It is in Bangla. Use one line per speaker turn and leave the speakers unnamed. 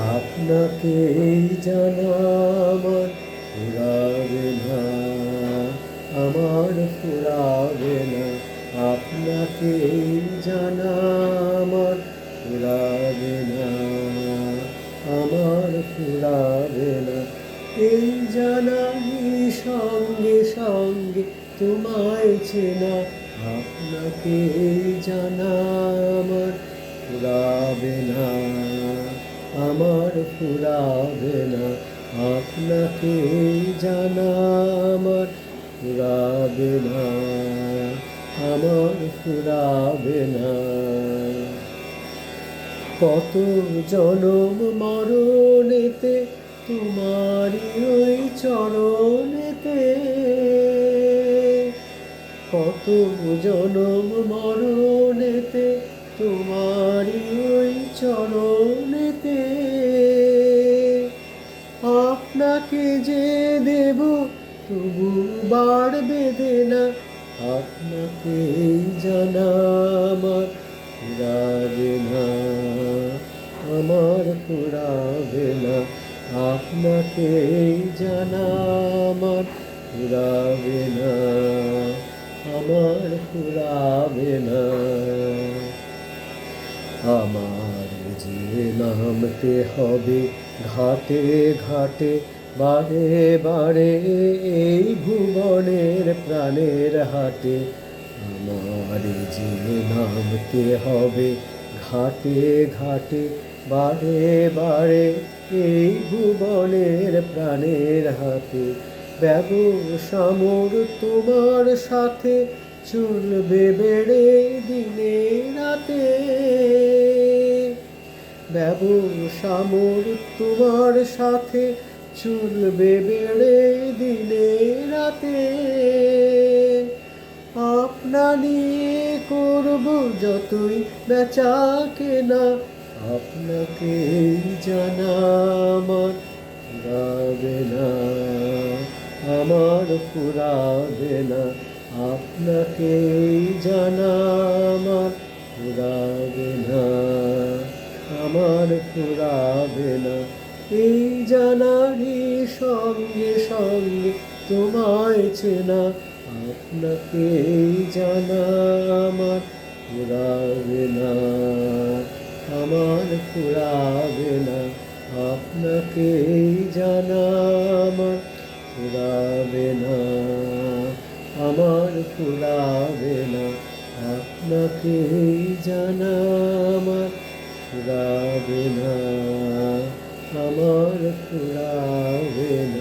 আপনাকে জানা আমার ফুরাবে না, আমার ফুরাবে না। আপনাকে জানা আমার ফুরাবে না, আমার ফুরাবে না। এই জানাই সঙ্গে সঙ্গে তোমায় চেনা, আপনাকে জানা আমার ফুরাবে না, আমার ফুরাবে না। আপনাকে জানা আমার ফুরাবে না, আমার ফুরাবে না। কত জনম মরণেতে তোমারি ওই চরণেতে, কত জনম মরণেতে তোমারি ওই চরণেতে। আপনাকে যে দেব তবু বাড়বে দেনা, আপনাকে জানা আমার ফুরাবে না, আমার ফুরাবে না। আপনাকে জানা আমার ফুরাবে না, আমার ফুরাবে না। আমার যে নামতে হবে ঘাটে ঘাটে, বারে বারে এই ভুবনের প্রাণের হাটে। আমার যে নামতে হবে ঘাটে ঘাটে, বারে বারে এই ভুবনের প্রাণের হাটে। ব্যবসা মোর তোমার সাথে চলবে বেড়ে দিনে রাতে, ব্যবসা মোর তোমার সাথে চলবে বেড়ে দিনে রাতে। আপনা নিয়ে করব যতই বেচা কেনা, আপনাকে জানা আমার ফুরাবে না, আমার ফুরাবে না। আপনাকে জানা আমার ফুরাবে না, আমার ফুরাবে না। এই জানারই সঙ্গে সঙ্গে তোমায় চেনা, আপনাকে জানা আমার ফুরাবে না, আমার ফুরাবে না। আপনাকে জানা আমার ফুরাবে না, আমার ফুরাবে না। আপনাকে জানা আমার ফুরাবে না, আমার ফুরাবে না।